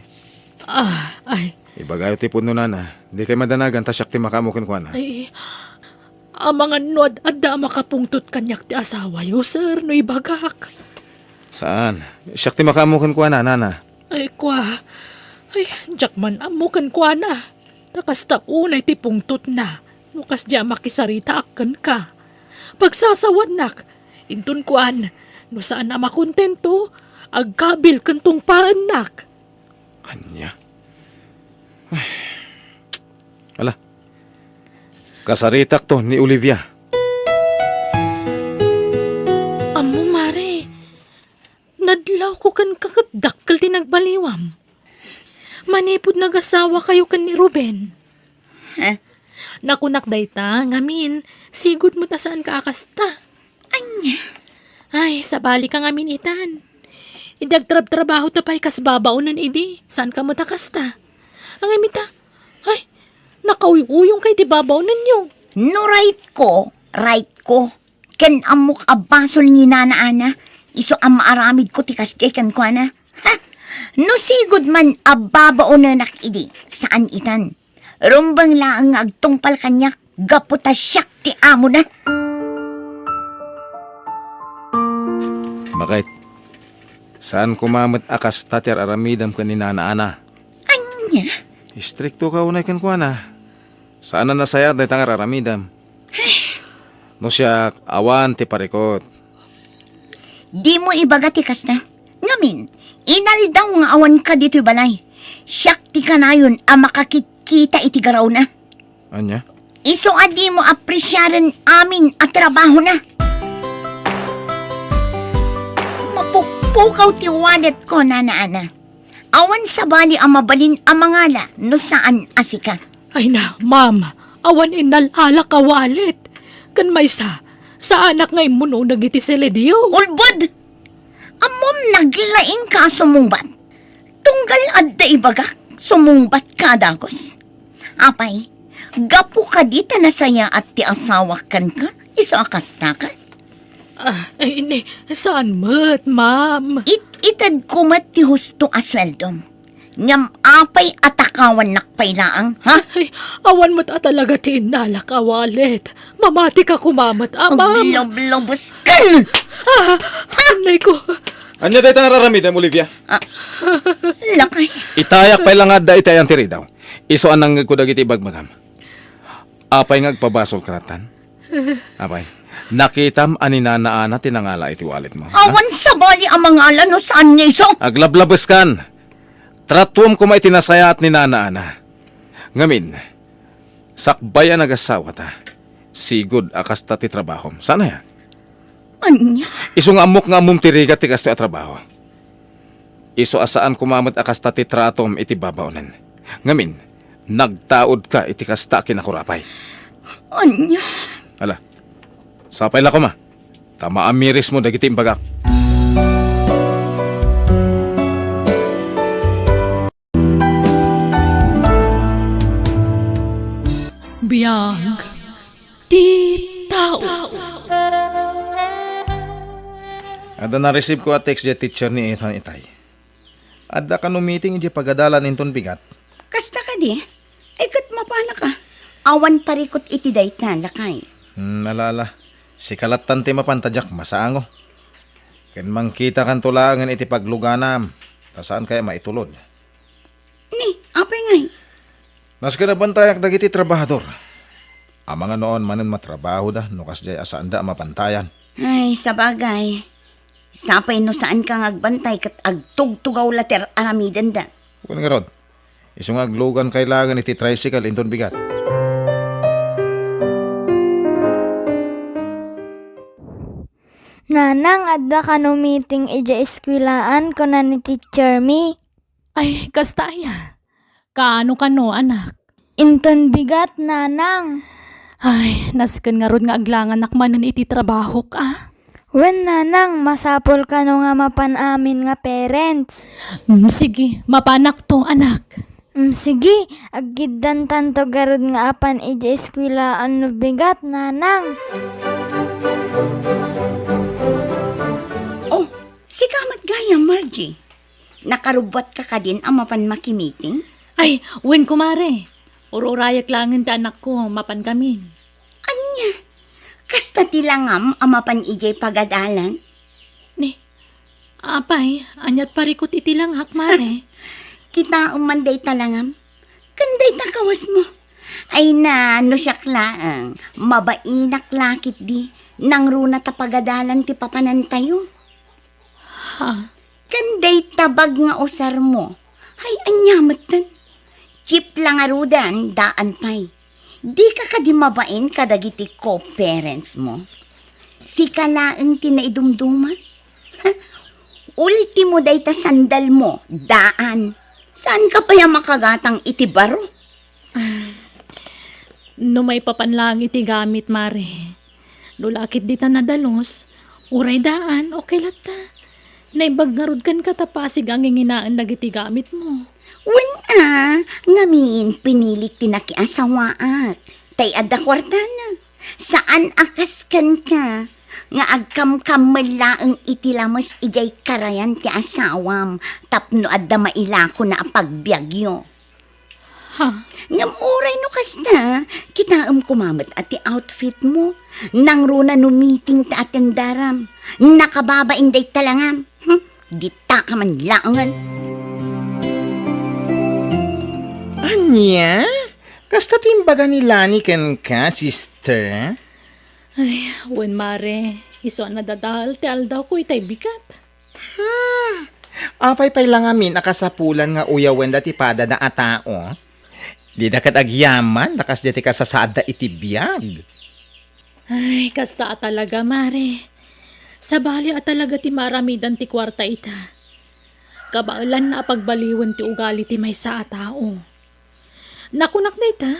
Ay, Ibagayo ti puno nana, di kay madanagan tasyak ti makamukin ko na. ay, ang mga nod at da makapungtot kanyak ti asawa yo, sir, no ibagak. Saan? Siyak ti makamukin ko na, nana. Ay, ay, jakman amukan kwa na. Takasta unay ti pungtot na. Nukas diya makisarita akan ka. Pagsasawan nak, intun kuan, no saan na makontento, agkabil kantong paan nak. Anya? Ay. Ala. Kasaritak to ni Olivia. Amo, mare, nadlaw ko kan kakadakkel ti nagbaliwam. Manipod nag-asawa kayo kan ni Ruben. Ha? Nakunak dayta, ngamin, sigud mo ta saan ka akasta. Anya? Ay, sabali ka ngamin itan. Idagtrab-trabaho ta pa'y kasbabaunan idi, saan ka mo takasta. Ang imita, ay, nakauy-uyong kay ti babaunan niyo. No right ko. Ken amok abasol ni nana ana. Iso ang maaramid ko tikas jekan ko na. Ha? No sigod man ababao na nakidi. Saan itan? Rumbang laang agtungpal kanyak. Gaputa siyak ti amo na. Bakit? Saan kumamit akas tatir aramidam ka ni Nana Ana? Anya? Istrikto ka unay kan kuha na. Saan na nasayat na tangar aramidam? No siya, awan ti parikot. Di mo ibaga tikas na. Ngamin, inaldaw nga awan ka dito balay. Siyak ti ka na yun ang makakikita iti garaw na. Anya? Iso adi mo apresyaran amin at trabaho na. Mapukpukaw ti wallet ko, Nana Ana. Awan sa bali ang mabalin ang mangala no saan asika. Ay na, ma'am, awan inalala ka walit. Kan may sa anak ngay mo no nagiti silidiyo. Ulbod! Amom naglaing ka sumungbat. Tunggal adda ibagak, sumungbat ka dagos. Apay, gapu ka dita na saya at ti asawa kan ka, iso akasta ka. Ay, ini, saan mat, ma'am? Itad kumat ti husto asweldom. Ngam apay atakawan nakpailaang, ha? Ay, awan mo't talaga tinala ka walit. Mamati ka kumamat, ma'am. Lob-lobos ka! Anay ko. Anya dahi tangar aramidam, Olivia? Lakay. Itayak pa lang adda itayang tiri daw. Iso anang kudagiti bagmagam. Apay ngagpabasol karatan. Apay, nakitam ani Nana Ana tinangala iti wallet mo. Awan sa bali ang mga alano saan niya iso? Aglablabas kan. Tratuam ko may tinasaya at ni Nana Ana. Ngamin, sakbayan nagasawa ta. Sigod akas ta ti trabahom. Sana ya? Anya? Iso nga amok nga amom tirigat ti kasto at trabaho. Iso asaan kumamot akas ta ti tratom iti babaonan. Ngamin, nagtaod ka iti kasta kinakurapay. Anya? Ala, sapay la ko ma. Tama amiris mo dagiti imbagak. Biyag, ti tao. Ada na-receive ko a text di teacher ni Ethan Itay. Ada ka no meeting di pagadalan inton bigat. Kasta ka di? Ikot mapala ka. Awan parikot iti dayta, lakay. Nalala, si kalatan ti mapantadyak masaango. Ken mangkita kan tulangan iti pagluganam. Tasaan kaya maitulod. Ni, apay ngay. Nas kanabantayak dagiti trabahador. Ang mga noon manen matrabaho da, nukas jay asaan da mapantayan. Ay, sabagay. Sapay no saan ka ngagbantay kat agtugtugaw later aramidan da. Kung nga rod, isong aglugan kailangan iti tricycle inton bigat. Nanang, adda ka no meeting ija eskwilaan ko na ni teacher mi. Ay, kastaya. Kaano kano, anak? Inton bigat, nanang. Ay, nasken nga ron nga aglangan nakmanan iti trabaho ka. Wen, nanang, masapol ka no nga mapan amin nga parents. Sige, mapanak to, anak. Sige, aggidan tanto garod nga apan ija eskwilaan no bigat, nanang. Oh, si kamat gaya, Margie. Nakarubot ka ka din ang mapan makimiting? Ay, wen kumare. Ururayak langin ta anak ko, mapan kami. Anya, kasta tilangam ang mapan ijay pagadalan? Ni, apay, anyat parikot iti lang hakmare. Kita umanday talangam. Kanday takawas mo. Ay na, no siya klaang, mabainak lakit di, nang runa ta pagadalan ti papanan tayo. Ha? Kanday tabag nga usar mo. Hay, anyamatan. Chip lang arudan, daan pay. Di ka kadi mabain kadagiti co-parents mo. Si kalaang tinaidumduman. Ultimo day ta sandal mo, daan. Saan ka pa yung makagatang itibaro? No may papanlang iti gamit, mare. Lulakit di ta nadalos, uray daan, okay lata. Naibaggarod kan katapasig ang inginaan dagiti gamit mo. Ngamin pinilik tinakiasawaak. Tay adda kwartana. Saan akaskan ka? Nga agkam-kamalaang itilamos ijay karayan ti asawam. Tapno adda maila ko na apagbiagyo. Ha? Ngam oray no kasta, kitaam kumamat at ti outfit mo. Nang runa no meeting ta atendaram. Nakababa inday talangam. Dita ka man laangan. Anya? Kasta timbaga ni Lani ken ka, sister? Ay, wen mare, iso na dadahal ti aldaw ko itay bigat. Apay pay lang amin akasapulan nga uyawen dati pada da atao. Di da kat agyaman, nakas dati ka sasada iti biyag. Ay, kasta talaga mare. Sa bali talaga ti maramidan ti kwarta ita. Kabaalan na pagbaliwan ti ugali ti may sa atao. Nakunak na ita.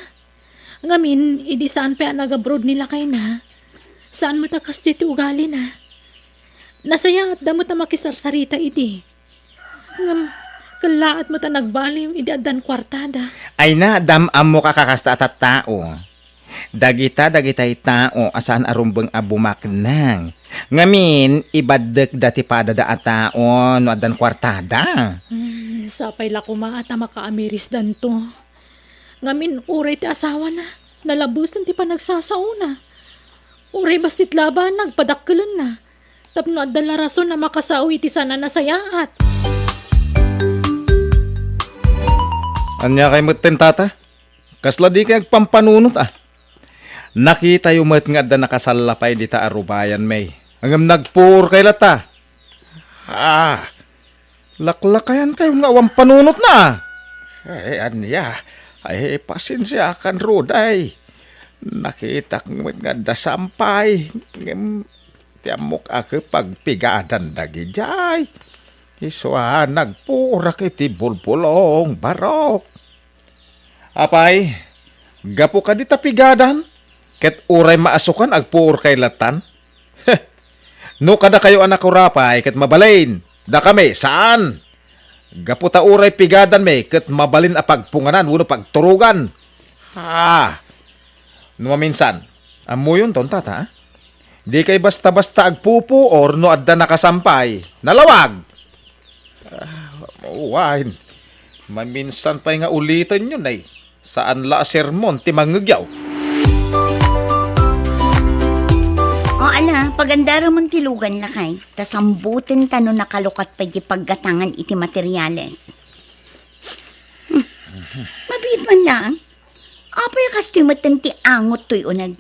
Ngamin, idi saan pa nag-abroad nila kay na. Saan mo takas ti ugali na. Nasaya at damot na makisarsarita iti. Ngam, kalaat mo ta nagbaliw idi adan kwartada. Ay na, damam mo kakakasta at tao. Dagitay tao asan arumbang abumaknang. Ngamin, ibadek dati pada da atao no adan kwartada. Sapay la kumaata makaamiris danto. Ngamin, uray ti asawa na. Nalabusan ti panagsasauna. Uray bastit laban, nagpadakkelan na. Tapno at dala rason na makasawi ti sana nasayaat. Anya kay mutten tata? Kasla di kay agpampanunot Nakita yung mat nga da nakasalapay di ta arubayan may. Hanggang nagpur kay lata. Laklakayan kayo nga awang panunot na. Ay, anya. Ay, pasensya kan Roday. Nakita ko nga dasampay. Tiamok ako pagpigadan dagi jay. Iswa nagpurak iti bulbulong barok. Apay, gapo ka di tapigadan. Ket uray maasukan agpuor kay latan. No kada kayo anak ko rapay ket mabalain. Da kami saan? Gapo ta uray pigadan me ket mabalin a pagpunganan wenno pagturugan. No minsan, amo yun ton tata. Di kay basta-basta agpupu or no adda nakasampay. Nalawag. Mauwain. Maminsan pa nga ulitan yun ay. Saan la sermon ti mangagyaw? O ala, pagandara mong tilugan lakay, tasambutin ta no nakalukat pa di paggatangan iti materyales. Mabit man lang. Apay kastoy matan ti angot to'y unag.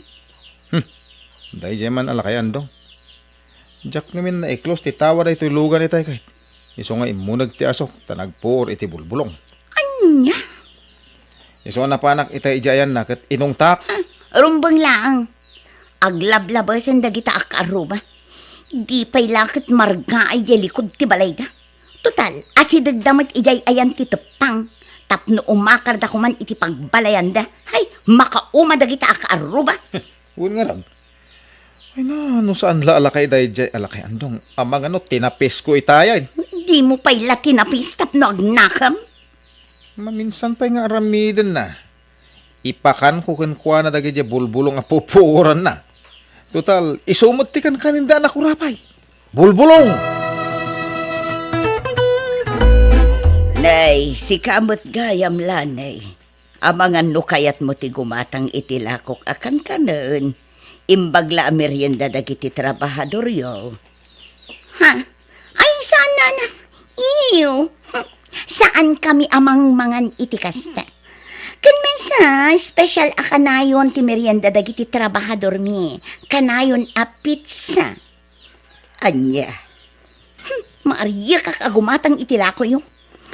Dahil dyan man alakayan dong. Jack namin na iklos ti tawa na ito'y lugan itay kahit. Iso nga imunag ti asok, tanagpor iti bulbulong. Anya? Iso nga napanak itay ijayan na kat inungtak. Rumbang laang. Aglablabasan dagita akaruba. Di pa'y lakit marga ay yalikod ti balay da. Total, asidag damat ijay ayan ti tepang. Tapno umakar da kuman iti pagbalayan da. Hay, makauma dagita akaaruba. Huwag nga rag. Ay na, no saan la alakay dahi jay alakay andong. Amang ano, tinapis ko itayan. Di mo pa'y latinapis tapno agnakam. Maminsan pa'y nga aramidan na. Ipakan ko kuwa na dagi jay bulbulong apupuran na. Total, isumot ti kan kaninda na kurapay. Bulbulong! Nay, si kamot gayam lanay. Amangan no kayat mo ti gumatang itilakok akan kanon. Imbagla merienda dagiti trabahador yo. Ha? Ay, sana na. Iyo. Saan kami amang mangan itikasta? Kan may sa special a kanayon ti merienda dagiti trabahador mi. Kanayon a pizza. Anya. Maariya kakagumatang itilako yo.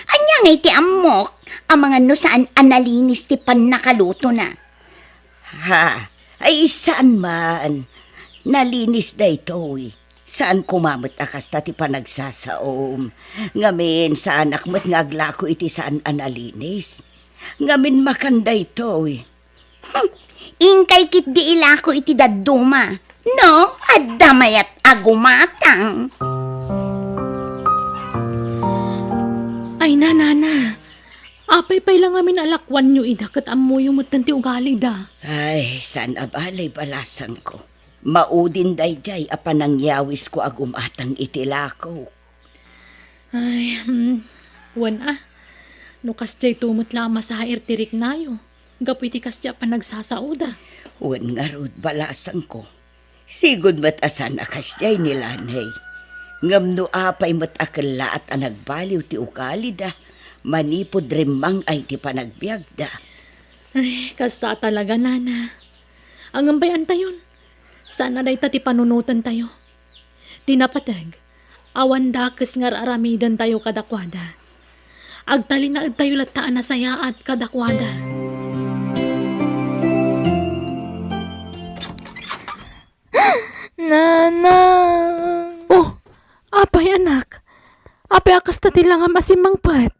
Anya nga iti amok. Ang mga no saan analinis ti pan nakaluto na. Ha? Ay saan man. Nalinis da ito eh. Saan kumamot akas ti panagsasaom. Ngamin saan akmat nga aglako iti saan analinis. Ngamin makanda ito eh. Ingkay kit di ilako iti daduma. No, adamayat agumatang. Ay na. Apay lang amin alakwan nyo ina kat amoy yung mutan ti ugali da. Ay, saan abalay balasan ko. Maudin dayjay apan nangyawis ko agumatang itilakaw. Ay, wan nukas jay tumot lang masahair tirik nayo. Gapuiti kas pa nagsasauda. Wan nga rod balasan ko. Sigod mat asan akasyay nilanay. Ngam no apay mat akala at anagbaliw ti ukalida. Manipod rimang ay ti panagbiagda. Ay, kasta talaga, nana. Ang ambayan tayon. Sana na ti panunutan tayo. Tinapatag, awan dakes nga aramidan tayo kadakwada. Agtali na tayo lataan na saya at kadakwada. Nanang! Oh, apay anak. Apay akas tati lang nga masimang pat.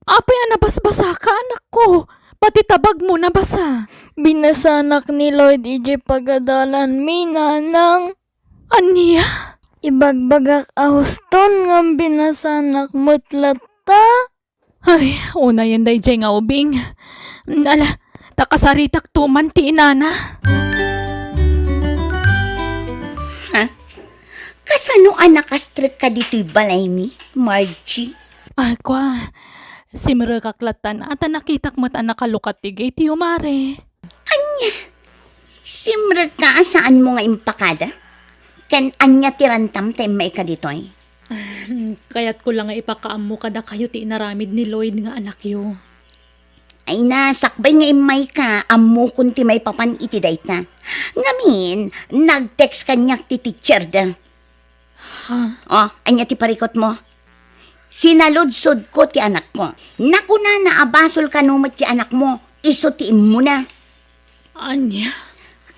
Apay anabasbasa ka anak ko. Pati tabag mo nabasa. Binasanak ni Lloyd ije pagadalan mi, nanang. Aniya? Ibagbagak ahuston ngam binasanak mutlata. Ay, una yan day jay nga ubing. Ala, takasaritak tuman ti inana. Kasano anak astrik ka dito'y balay mi, Margie? Ay, kwa. Si Mirakaklatan at nakitak mo't anak kalukat ti gay ti umare. Simrag ka saan mo nga impakada? Kan anya tirantam tem may ka dito'y? Kaya't ko lang nga ipakaam mo kada kayo ti inaramid ni Lloyd nga anak yo. Ay na, sakbay nga imay ka, amu kunti may papan iti dayt na. Ngamin, nag-text kanyak ti teacher da. Oh, anya ti parikot mo? Sinaludsod ko ti anak ko. Naku na, naabasol ka numat ti anak mo. Isutiin mo na. Anya?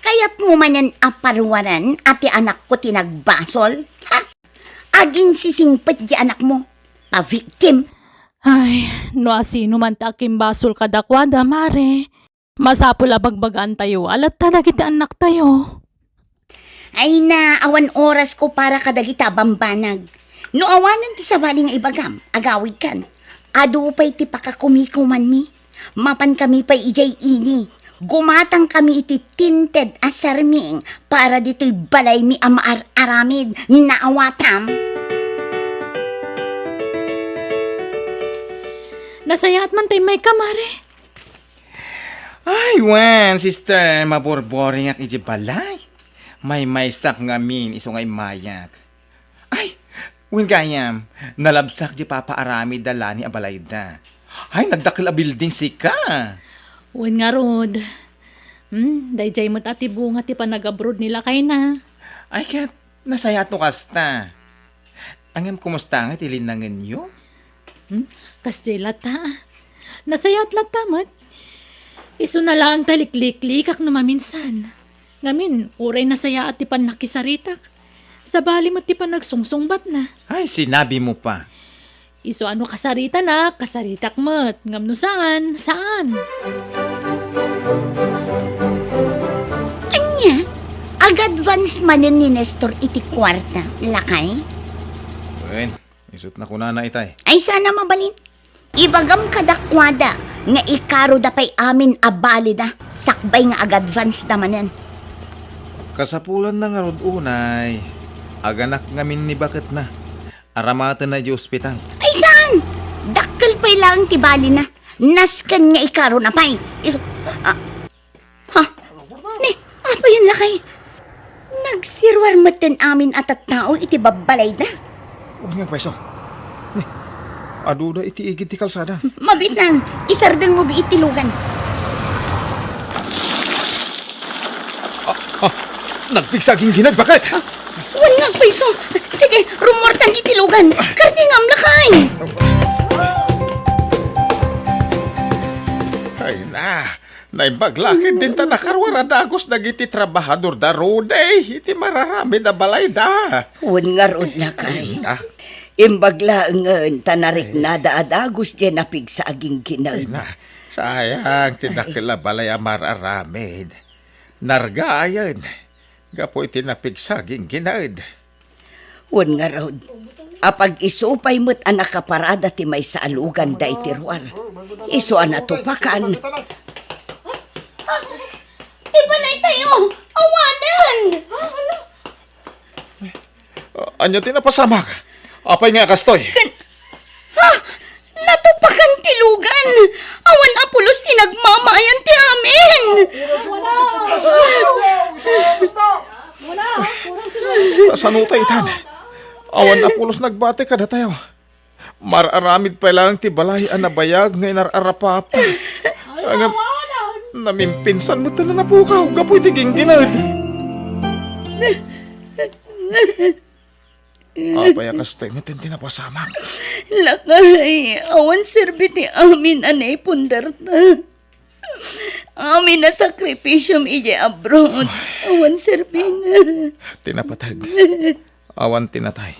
Kaya't mo manan aparwaran at ti anak ko tinagbasol? Ha? Aging sisingpet ti anak mo. Pa-victim. Ay, no asino man takim basol kadakwada, mare. Masapula bagbagaan tayo, alat talagit anak tayo. Ay na, awan oras ko para kadagita bambanag. No awanan ti sabali nga ibagam, agawid kan. Ado pa'y ti pakakumikuman mi. Mapan kami pa'y ijay ini. Gumatang kami iti tinted asarming para dito'y balay mi aramid na awatam. Nasayaat man tayo may kamare. Ay, wan, sister, maborboring ak iji balay. May sak ngamin iso nga imayak. Ay, wen gayam, nalabsak di papaarami dala ni abalayda. Ay, nagdakil a building sika. Wen nga rod. Dayjay mo't ati bunga ti panag-abroad nila kay na. Ay, kat, nasayat no kasta. Angam kumusta nga tilinangan nyo? Kasjay lata. Nasayat lata mat. Iso na lang taliklik-likak no maminsan. Ngamin, uray nasaya at ti pan nakisaritak. Sa bali mo ti pan nagsungsungbat na. Ay, sinabi mo pa. Iso ano kasarita na, kasaritak mo't. Ngam no saan? Saan? Anya, ag-advance manin ni Nestor iti kwarta, lakay? Wen, isut na kuna na itay. Ay sana mabalin. Ibagam kadakwada nga ikaro da pay amin abalida. Sakbay nga ag-advance damanen. Kasapulan na nga rod unay. Aganak ngamin ni bakit na. Aramatan na di ospital. Ay saan? Dakkel pay lang tibali na. Naskan nga ikaro na pay. Ni, apa yun lakay? Nagsirwar maten amin at tao iti babalay da. Huwag nga pweso. Ni, ado na iti igid ti kalsada. Mabitan, isardang mo bi itilugan. Nagpigsaging ginag, bakit? Wala paiso. Sige, rumortan itilugan. Kartingam lakay. Ay na, naibaglakid din ta nakarwara dagos nagiti trabahador da rode. Iti mararami da balay da. Wan nga rod lakay. Ah, Imbagla nga tanarik na daadagos dyan na pigsaging ay ginag. na, sayang tinakila balay amararamid. Nargayan, gapo iti napigsaging ginaid. Wan nga rod. Apag isupay mo't anak kaparada ti may saalugan da itirwar. Iso anatupakan. Tibalay tayo! Awanan! Anya tinapasamak. Apay nga kastoy. Natupakan tilugan! Awan apulos tinagmamayan ti amin! Sanutay tan. Awan na pulos nagbate kada tayo. Mararamid pa lang ti balay anabayag nga inararapapa. Ang namimpinsan mo na napukaw. Kapoy tiging ginad. Apay kastoy mo tinapasamak. Lakay, awan serbiti amin anay pundarta. Amin na sakripisyom ije abroad. Awan serbing. Tinapatag. Awan tinatay.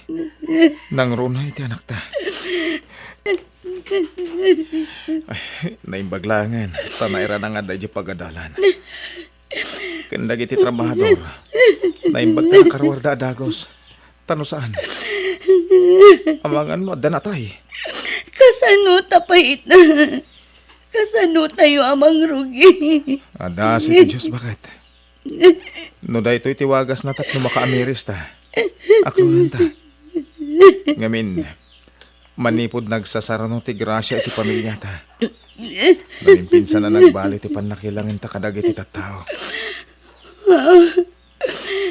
Nang runay ti anak ta. Ay, naimbaglangan. Tanaira na nga dahil pagadalan. Kandag iti trabahador. Naimbag ta karwarda dagos. Tano saan? Amangan mo, danatay. Kasano tapait na. Kasano tayo amang rugi. Ada si Diyos bakit? No da ito'y tiwagas na tatlo makaamiris ta. Ako ta. Ngamin, manipod nagsasarano ti grasya iti pamilya ta. Namimpinsan na nagbali ti panakilangin ta kadag iti tattao.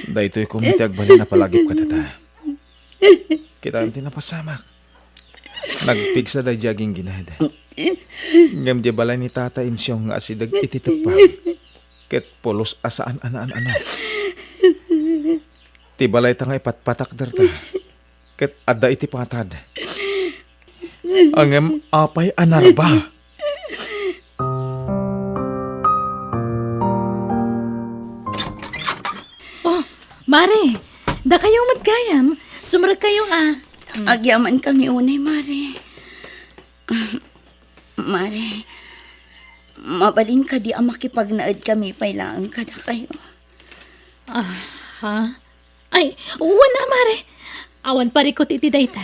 Da ito'y kumiti agbali na palagip ka ta. Kita ang tinapasamak. Nagpigsa da jaging ginad. Ngam di balay ni tata insyong nga asidag iti tagpang. Ket polos asaan anaan-ana. Ti balay ta nga ipatpatak darta. Ket adda iti patad. Angem apay anarba. Oh, Mare, da kayong matgayam. Sumarag kayo Agyaman kami unay, Mare. Mare, mabalin ka di ang makipagnaad kami pailaan ka na kayo. Ha? Ay, wala Mare. Awan parikot iti dayta.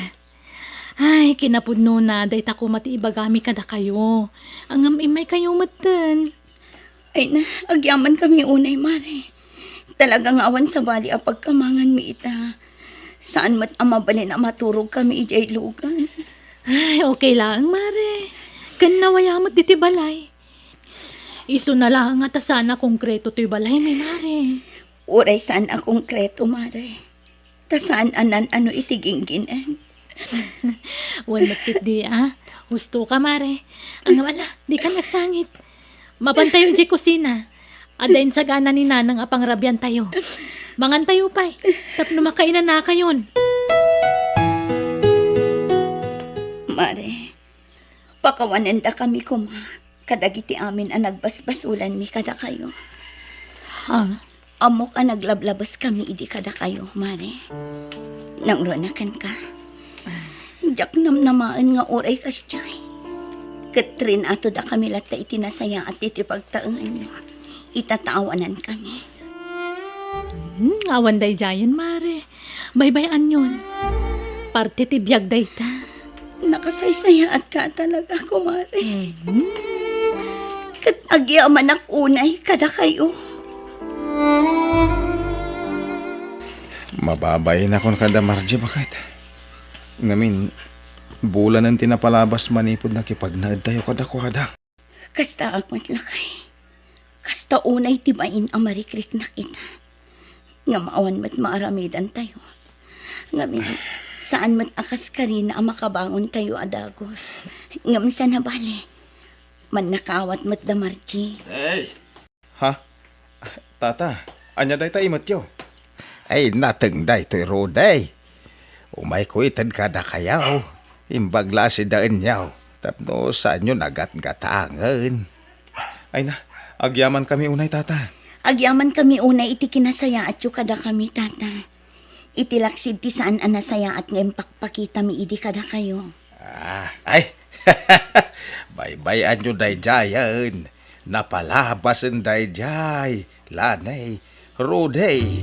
Ay, kinapudno na dayta ko matiibagami kada kayo. Ang imay kayo matan. Ay na, agyaman kami unay, Mare. Talagang awan sa bali ang pagkamangan mi ita. Saan mat amabalin na maturog kami ijay lugan. Ay, okay lang, Mare. Kan nawayamot diti balay. Iso na lang nga ta sana konkreto to'y balay, may Mare. Uray saan ang konkreto, Mare. Ta saan anan ano itigingginan. Wan makit di, Husto ka, Mare. Ang wala, di ka nagsangit. Mapantayo di kusina. Adain sa gana ni nanang apang rabyan tayo. Mangan tayo pa'y. Tapno makainan na kayon. Mare, pakawanan da kami kuma. Kadagiti amin ang nagbasbasulan mi kada kayo. Ha? Amok ang naglablabas kami idi kada kayo, Mare. Nang runakan ka. Jak namnamaan nga oray kas jay. Katrin ato da kami lata itinasaya at itipagtaangan nyo. Itataawanan kami. Awan day jayan, Mare. Baybayan yun. Parte ti biyag day ta. Nakasaysaya at ka talaga ko, Mare. Kat agyaman ak unay kada kayo. Mababay na kon kada Margie bakit? Ngamin, bulan ang tinapalabas manipod na kipagnaad tayo kada. Kasta akmat lakay. Kasta unay tibain ang marikrik na kita. Nga maawan mat maaramidan tayo. Ngamin, saan mat akas ka rin na makabangon tayo adagos. Ngam sa nabali. Man nakawat mat da Margie. Hey! Ha? Tata, anya day tayo matyo. Ay, nateng day to'y roday. Umay ko itad kada kayaw. Imbagla si daan yaw. Tapno saan nyo nagat-gatangan. Ay na, agyaman kami unay tata. Agyaman kami unay iti kinasaya at yung kada kami, tata. Itilaksid ti saan anasaya at ngayon pakpakita mi idi kada kayo. Ay, baybayan nyo day jayan. Napalabas ang day jay. Lanay, roday.